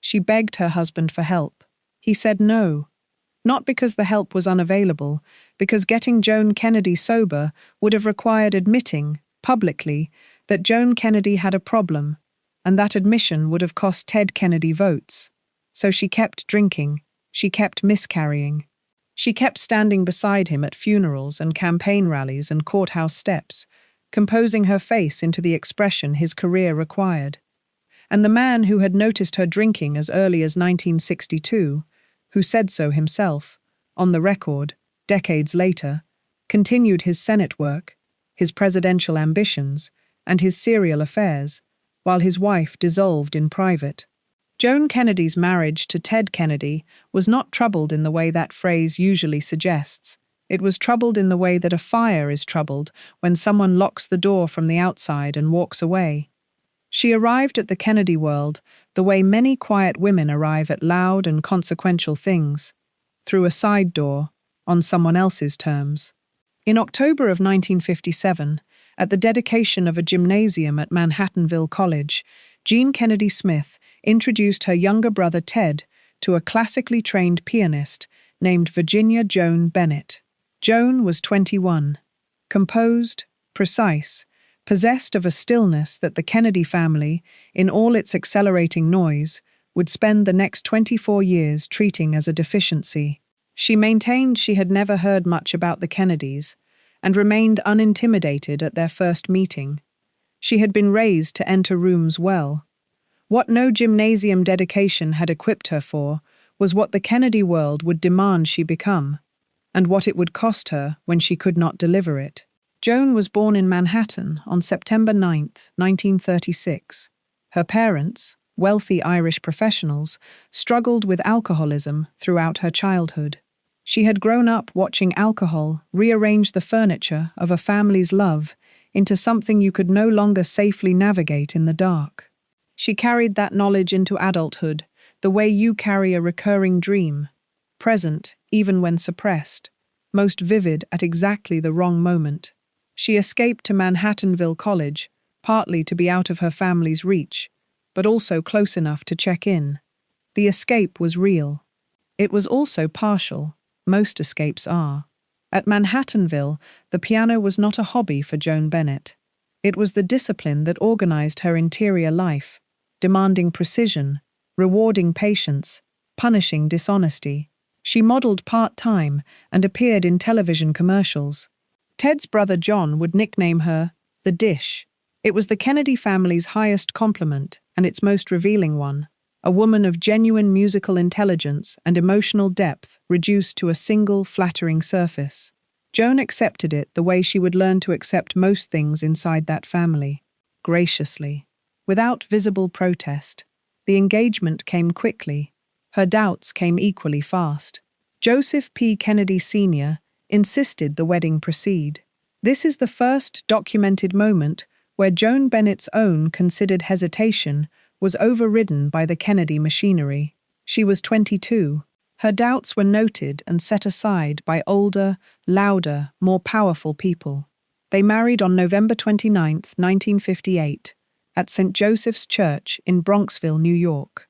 She begged her husband for help. He said no. Not because the help was unavailable, because getting Joan Kennedy sober would have required admitting, publicly, that Joan Kennedy had a problem, and that admission would have cost Ted Kennedy votes. So she kept drinking, she kept miscarrying. She kept standing beside him at funerals and campaign rallies and courthouse steps, composing her face into the expression his career required. And the man who had noticed her drinking as early as 1962, who said so himself, on the record, decades later, continued his Senate work, his presidential ambitions, and his serial affairs, while his wife dissolved in private. Joan Kennedy's marriage to Ted Kennedy was not troubled in the way that phrase usually suggests. It was troubled in the way that a fire is troubled when someone locks the door from the outside and walks away. She arrived at the Kennedy world the way many quiet women arrive at loud and consequential things, through a side door, on someone else's terms. In October of 1957, at the dedication of a gymnasium at Manhattanville College, Jean Kennedy Smith introduced her younger brother Ted to a classically trained pianist named Virginia Joan Bennett. Joan was 21, composed, precise, possessed of a stillness that the Kennedy family, in all its accelerating noise, would spend the next 24 years treating as a deficiency. She maintained she had never heard much about the Kennedys and remained unintimidated at their first meeting. She had been raised to enter rooms well. What no gymnasium dedication had equipped her for was what the Kennedy world would demand she become, and what it would cost her when she could not deliver it. Joan was born in Manhattan on September 9, 1936. Her parents, wealthy Irish professionals, struggled with alcoholism throughout her childhood. She had grown up watching alcohol rearrange the furniture of a family's love into something you could no longer safely navigate in the dark. She carried that knowledge into adulthood, the way you carry a recurring dream, present even when suppressed, most vivid at exactly the wrong moment. She escaped to Manhattanville College, partly to be out of her family's reach, but also close enough to check in. The escape was real. It was also partial. Most escapes are. At Manhattanville, the piano was not a hobby for Joan Bennett. It was the discipline that organized her interior life, demanding precision, rewarding patience, punishing dishonesty. She modeled part-time and appeared in television commercials. Ted's brother John would nickname her the Dish. It was the Kennedy family's highest compliment and its most revealing one, a woman of genuine musical intelligence and emotional depth reduced to a single flattering surface. Joan accepted it the way she would learn to accept most things inside that family, graciously, without visible protest. The engagement came quickly. Her doubts came equally fast. Joseph P. Kennedy Sr. insisted the wedding proceed. This is the first documented moment where Joan Bennett's own considered hesitation was overridden by the Kennedy machinery. She was 22. Her doubts were noted and set aside by older, louder, more powerful people. They married on November 29, 1958, at St. Joseph's Church in Bronxville, New York.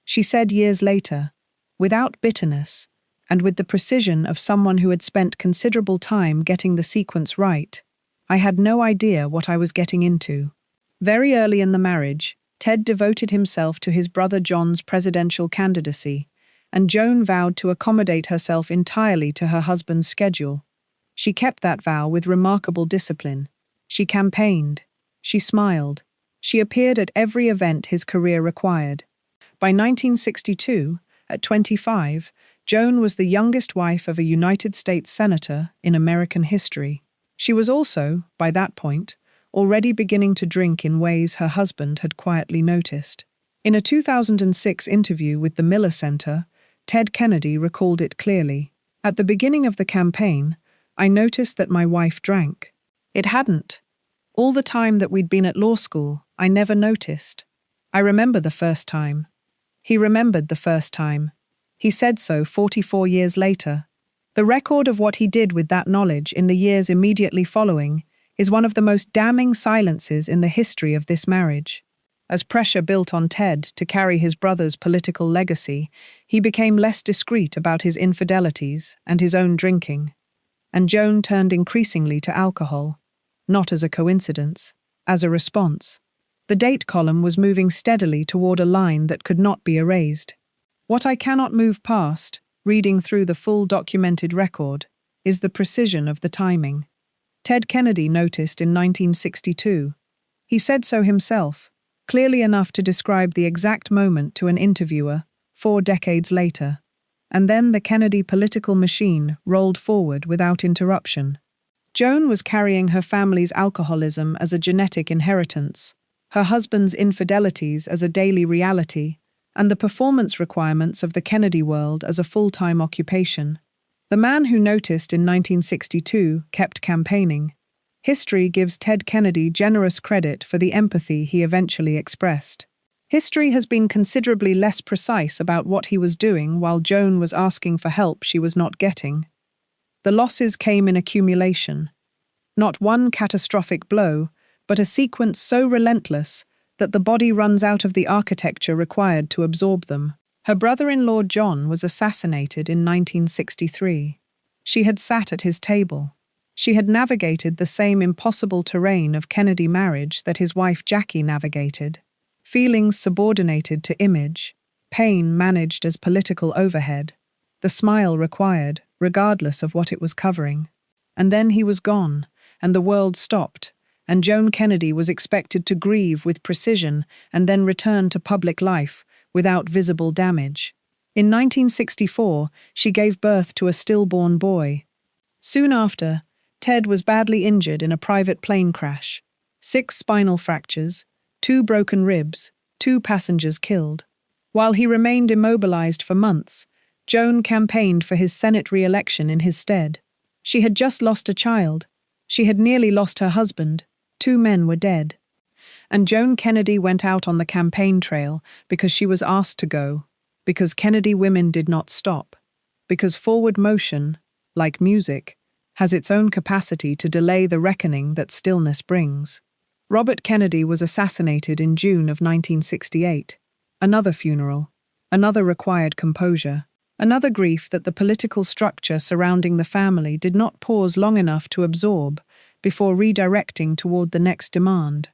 She said years later, without bitterness, and with the precision of someone who had spent considerable time getting the sequence right, I had no idea what I was getting into. Very early in the marriage, Ted devoted himself to his brother John's presidential candidacy, and Joan vowed to accommodate herself entirely to her husband's schedule. She kept that vow with remarkable discipline. She campaigned. She smiled. She appeared at every event his career required. By 1962, at 25, Joan was the youngest wife of a United States senator in American history. She was also, by that point, already beginning to drink in ways her husband had quietly noticed. In a 2006 interview with the Miller Center, Ted Kennedy recalled it clearly. At the beginning of the campaign, I noticed that my wife drank. It hadn't. All the time that we'd been at law school, I never noticed. I remember the first time. He remembered the first time. He said so 44 years later. The record of what he did with that knowledge in the years immediately following is one of the most damning silences in the history of this marriage. As pressure built on Ted to carry his brother's political legacy, he became less discreet about his infidelities and his own drinking. And Joan turned increasingly to alcohol, not as a coincidence, as a response. The date column was moving steadily toward a line that could not be erased. What I cannot move past, reading through the full documented record, is the precision of the timing. Ted Kennedy noticed in 1962. He said so himself, clearly enough to describe the exact moment to an interviewer 4 decades later. And then the Kennedy political machine rolled forward without interruption. Joan was carrying her family's alcoholism as a genetic inheritance, her husband's infidelities as a daily reality, and the performance requirements of the Kennedy world as a full-time occupation. The man who noticed in 1962 kept campaigning. History gives Ted Kennedy generous credit for the empathy he eventually expressed. History has been considerably less precise about what he was doing while Joan was asking for help she was not getting. The losses came in accumulation. Not one catastrophic blow, but a sequence so relentless that the body runs out of the architecture required to absorb them. Her brother-in-law John was assassinated in 1963. She had sat at his table. She had navigated the same impossible terrain of Kennedy marriage that his wife Jackie navigated. Feelings subordinated to image, pain managed as political overhead, the smile required, regardless of what it was covering. And then he was gone, and the world stopped, and Joan Kennedy was expected to grieve with precision and then return to public life without visible damage. In 1964, she gave birth to a stillborn boy. Soon after, Ted was badly injured in a private plane crash. 6 spinal fractures, 2 broken ribs, 2 passengers killed. While he remained immobilized for months, Joan campaigned for his Senate re-election in his stead. She had just lost a child. She had nearly lost her husband. 2 men were dead. And Joan Kennedy went out on the campaign trail because she was asked to go, because Kennedy women did not stop, because forward motion, like music, has its own capacity to delay the reckoning that stillness brings. Robert Kennedy was assassinated in June of 1968. Another funeral, another required composure, another grief that the political structure surrounding the family did not pause long enough to absorb before redirecting toward the next demand.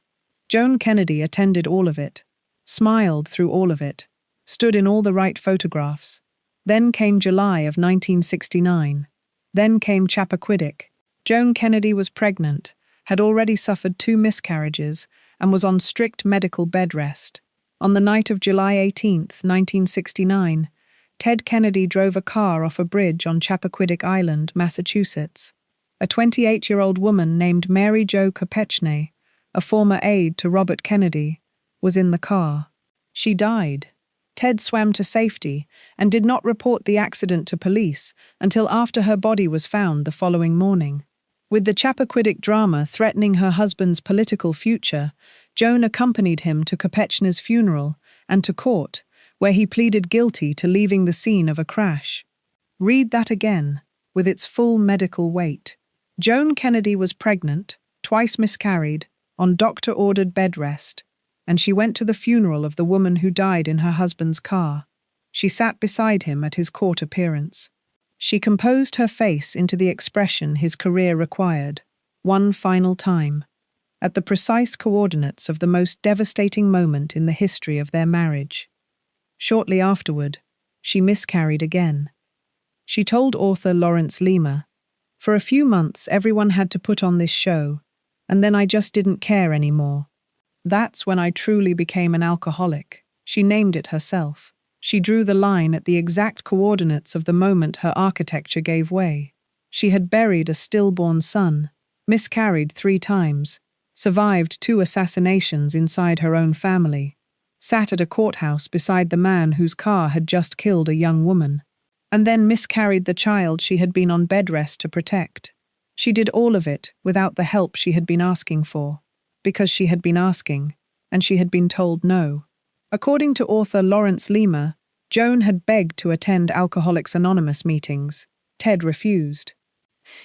Joan Kennedy attended all of it, smiled through all of it, stood in all the right photographs. Then came July of 1969. Then came Chappaquiddick. Joan Kennedy was pregnant, had already suffered 2 miscarriages, and was on strict medical bed rest. On the night of July 18, 1969, Ted Kennedy drove a car off a bridge on Chappaquiddick Island, Massachusetts. A 28-year-old woman named Mary Jo Kopechne, a former aide to Robert Kennedy, was in the car. She died. Ted swam to safety and did not report the accident to police until after her body was found the following morning. With the Chappaquiddick drama threatening her husband's political future, Joan accompanied him to Kopechne's funeral and to court, where he pleaded guilty to leaving the scene of a crash. Read that again, with its full medical weight. Joan Kennedy was pregnant, twice miscarried, on doctor-ordered bed rest, and she went to the funeral of the woman who died in her husband's car. She sat beside him at his court appearance. She composed her face into the expression his career required, one final time, at the precise coordinates of the most devastating moment in the history of their marriage. Shortly afterward, she miscarried again. She told author Lawrence Lima, "For a few months everyone had to put on this show, and then I just didn't care anymore. That's when I truly became an alcoholic." She named it herself. She drew the line at the exact coordinates of the moment her architecture gave way. She had buried a stillborn son, miscarried 3 times, survived 2 assassinations inside her own family, sat at a courthouse beside the man whose car had just killed a young woman, and then miscarried the child she had been on bed rest to protect. She did all of it without the help she had been asking for, because she had been asking, and she had been told no. According to author Lawrence Lima, Joan had begged to attend Alcoholics Anonymous meetings. Ted refused.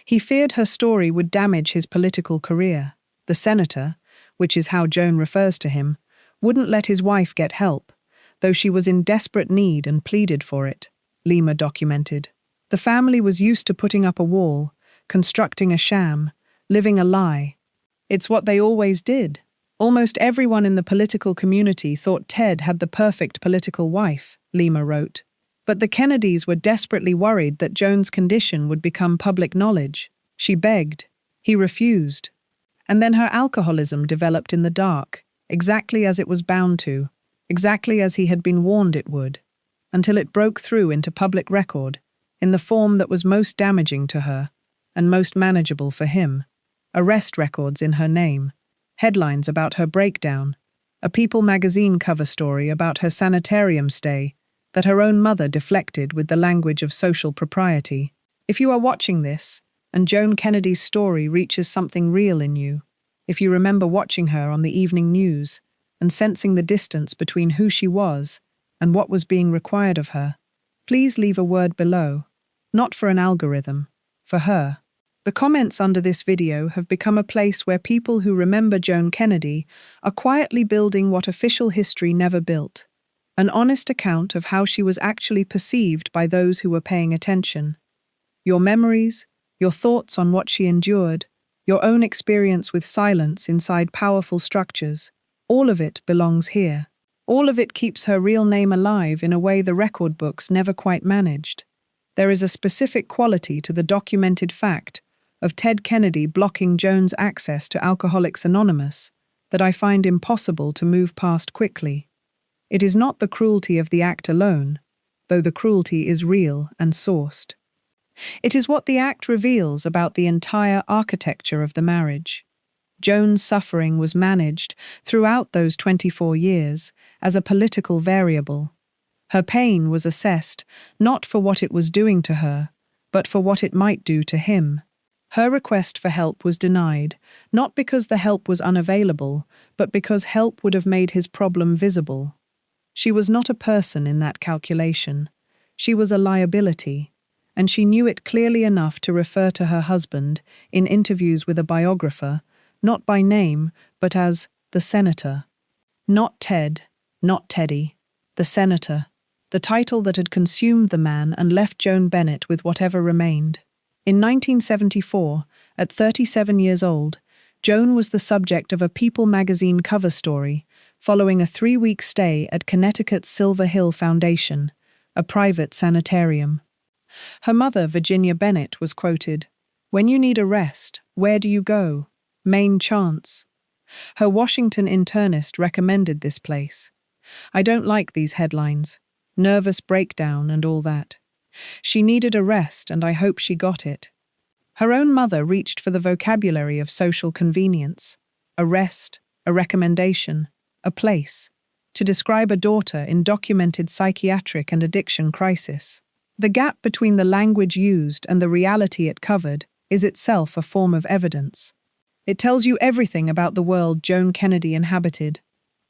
He feared her story would damage his political career. The senator, which is how Joan refers to him, wouldn't let his wife get help, though she was in desperate need and pleaded for it, Lima documented. The family was used to putting up a wall, constructing a sham, living a lie. It's what they always did. Almost everyone in the political community thought Ted had the perfect political wife, Lima wrote. But the Kennedys were desperately worried that Joan's condition would become public knowledge. She begged. He refused. And then her alcoholism developed in the dark, exactly as it was bound to, exactly as he had been warned it would, until it broke through into public record, in the form that was most damaging to her, and most manageable for him. Arrest records in her name, headlines about her breakdown, a People magazine cover story about her sanitarium stay that her own mother deflected with the language of social propriety. If you are watching this, and Joan Kennedy's story reaches something real in you, if you remember watching her on the evening news and sensing the distance between who she was and what was being required of her, please leave a word below, not for an algorithm, for her. The comments under this video have become a place where people who remember Joan Kennedy are quietly building what official history never built, an honest account of how she was actually perceived by those who were paying attention. Your memories, your thoughts on what she endured, your own experience with silence inside powerful structures, all of it belongs here. All of it keeps her real name alive in a way the record books never quite managed. There is a specific quality to the documented fact of Ted Kennedy blocking Joan's access to Alcoholics Anonymous that I find impossible to move past quickly. It is not the cruelty of the act alone, though the cruelty is real and sourced. It is what the act reveals about the entire architecture of the marriage. Joan's suffering was managed throughout those 24 years as a political variable. Her pain was assessed not for what it was doing to her, but for what it might do to him. Her request for help was denied, not because the help was unavailable, but because help would have made his problem visible. She was not a person in that calculation. She was a liability, and she knew it clearly enough to refer to her husband, in interviews with a biographer, not by name, but as the Senator. Not Ted, not Teddy, the Senator, the title that had consumed the man and left Joan Bennett with whatever remained. In 1974, at 37 years old, Joan was the subject of a People magazine cover story following a 3-week stay at Connecticut's Silver Hill Foundation, a private sanitarium. Her mother, Virginia Bennett, was quoted, "When you need a rest, where do you go? Main Chance." Her Washington internist recommended this place. "I don't like these headlines. Nervous breakdown and all that." She needed a rest, and I hope she got it. Her own mother reached for the vocabulary of social convenience, a rest, a recommendation, a place, to describe a daughter in documented psychiatric and addiction crisis. The gap between the language used and the reality it covered is itself a form of evidence. It tells you everything about the world Joan Kennedy inhabited,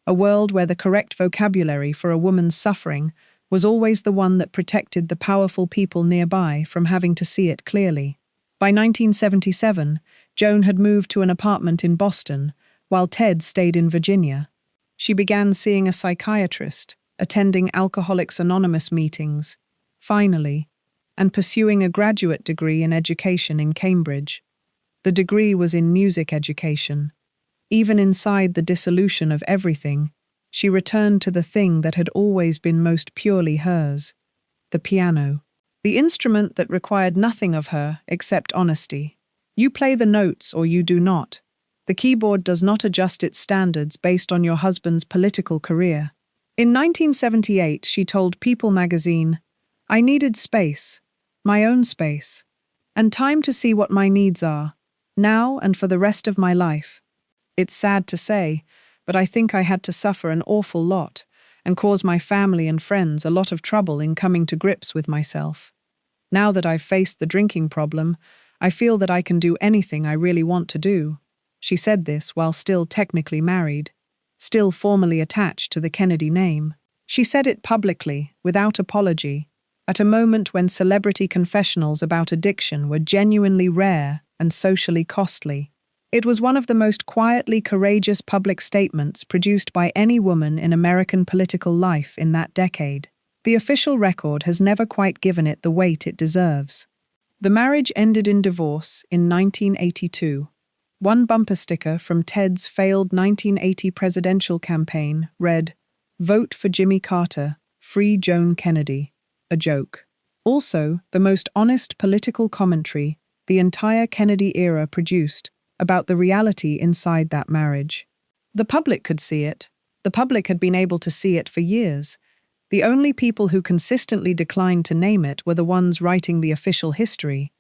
a world where the correct vocabulary for a woman's suffering was always the one that protected the powerful people nearby from having to see it clearly. By 1977, Joan had moved to an apartment in Boston, while Ted stayed in Virginia. She began seeing a psychiatrist, attending Alcoholics Anonymous meetings, finally, and pursuing a graduate degree in education in Cambridge. The degree was in music education. Even inside the dissolution of everything, she returned to the thing that had always been most purely hers, the piano, the instrument that required nothing of her except honesty. You play the notes or you do not. The keyboard does not adjust its standards based on your husband's political career. In 1978, she told People magazine, "I needed space, my own space, and time to see what my needs are, now and for the rest of my life. It's sad to say, but I think I had to suffer an awful lot and cause my family and friends a lot of trouble in coming to grips with myself. Now that I've faced the drinking problem, I feel that I can do anything I really want to do." She said this while still technically married, still formally attached to the Kennedy name. She said it publicly, without apology, at a moment when celebrity confessionals about addiction were genuinely rare and socially costly. It was one of the most quietly courageous public statements produced by any woman in American political life in that decade. The official record has never quite given it the weight it deserves. The marriage ended in divorce in 1982. One bumper sticker from Ted's failed 1980 presidential campaign read, "Vote for Jimmy Carter, free Joan Kennedy," a joke. Also, the most honest political commentary the entire Kennedy era produced about the reality inside that marriage. The public could see it. The public had been able to see it for years. The only people who consistently declined to name it were the ones writing the official history.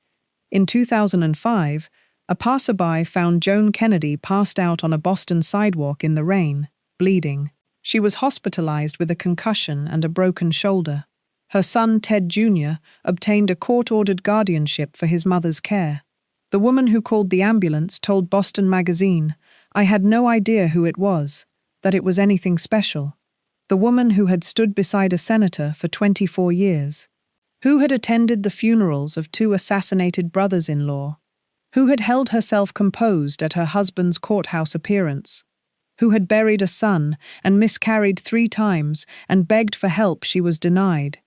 In 2005, a passerby found Joan Kennedy passed out on a Boston sidewalk in the rain, bleeding. She was hospitalized with a concussion and a broken shoulder. Her son, Ted Jr., obtained a court-ordered guardianship for his mother's care. The woman who called the ambulance told Boston Magazine, "I had no idea who it was, that it was anything special." The woman who had stood beside a senator for 24 years. Who had attended the funerals of 2 assassinated brothers-in-law. Who had held herself composed at her husband's courthouse appearance. Who had buried a son and miscarried 3 times and begged for help she was denied.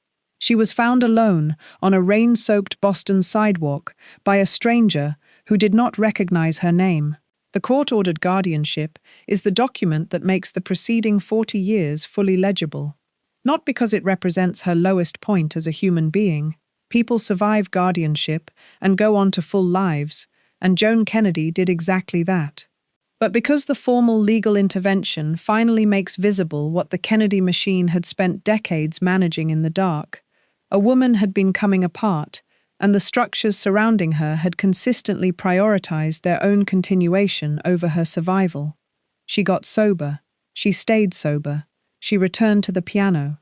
She was found alone on a rain-soaked Boston sidewalk by a stranger who did not recognize her name. The court-ordered guardianship is the document that makes the preceding 40 years fully legible. Not because it represents her lowest point as a human being. People survive guardianship and go on to full lives, and Joan Kennedy did exactly that. But because the formal legal intervention finally makes visible what the Kennedy machine had spent decades managing in the dark, a woman had been coming apart, and the structures surrounding her had consistently prioritized their own continuation over her survival. She got sober. She stayed sober. She returned to the piano.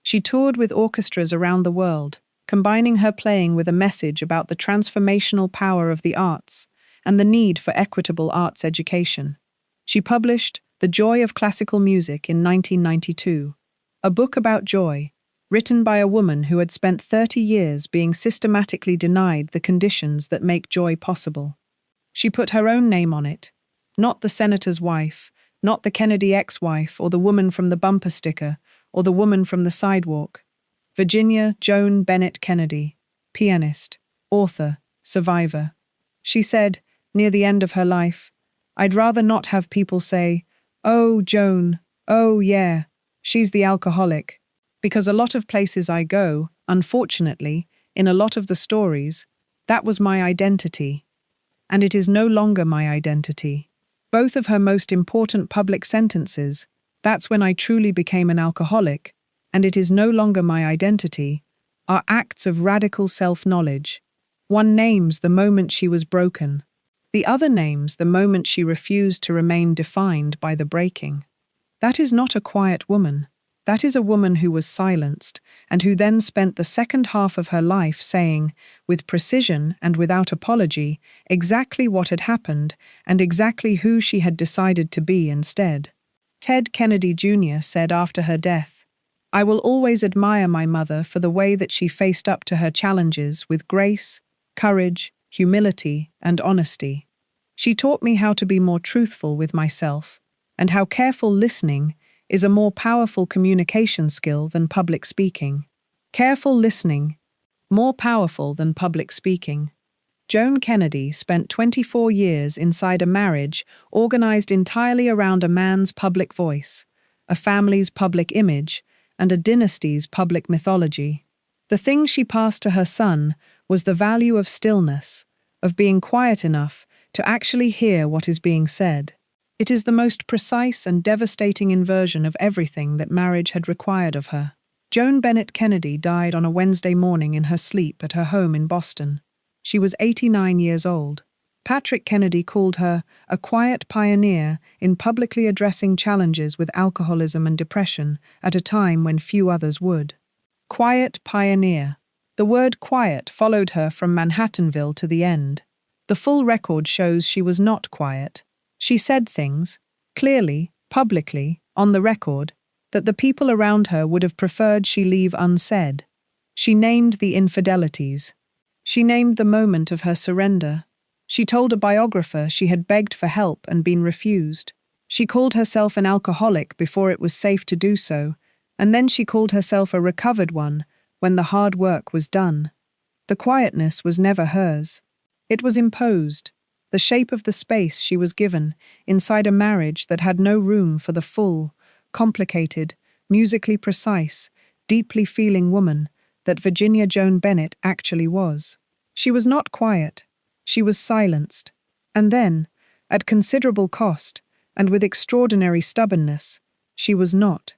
She toured with orchestras around the world, combining her playing with a message about the transformational power of the arts and the need for equitable arts education. She published The Joy of Classical Music in 1992, a book about joy, written by a woman who had spent 30 years being systematically denied the conditions that make joy possible. She put her own name on it, not the senator's wife, not the Kennedy ex-wife or the woman from the bumper sticker or the woman from the sidewalk. Virginia Joan Bennett Kennedy, pianist, author, survivor. She said, near the end of her life, "I'd rather not have people say, 'Oh, Joan, oh yeah, she's the alcoholic.' Because a lot of places I go, unfortunately, in a lot of the stories, that was my identity. And it is no longer my identity." Both of her most important public sentences, "That's when I truly became an alcoholic," and "It is no longer my identity," are acts of radical self-knowledge. One names the moment she was broken. The other names the moment she refused to remain defined by the breaking. That is not a quiet woman. That is a woman who was silenced, and who then spent the second half of her life saying, with precision and without apology, exactly what had happened and exactly who she had decided to be instead. Ted Kennedy Jr. said after her death, "I will always admire my mother for the way that she faced up to her challenges with grace, courage, humility, and honesty. She taught me how to be more truthful with myself, and how careful listening is a more powerful communication skill than public speaking. Careful listening, more powerful than public speaking." Joan Kennedy spent 24 years inside a marriage organized entirely around a man's public voice, a family's public image, and a dynasty's public mythology. The thing she passed to her son was the value of stillness, of being quiet enough to actually hear what is being said. It is the most precise and devastating inversion of everything that marriage had required of her. Joan Bennett Kennedy died on a Wednesday morning in her sleep at her home in Boston. She was 89 years old. Patrick Kennedy called her a quiet pioneer in publicly addressing challenges with alcoholism and depression at a time when few others would. Quiet pioneer. The word quiet followed her from Manhattanville to the end. The full record shows she was not quiet. She said things, clearly, publicly, on the record, that the people around her would have preferred she leave unsaid. She named the infidelities. She named the moment of her surrender. She told a biographer she had begged for help and been refused. She called herself an alcoholic before it was safe to do so, and then she called herself a recovered one when the hard work was done. The quietness was never hers. It was imposed, the shape of the space she was given, inside a marriage that had no room for the full, complicated, musically precise, deeply feeling woman that Virginia Joan Bennett actually was. She was not quiet. She was silenced. And then, at considerable cost, and with extraordinary stubbornness, she was not.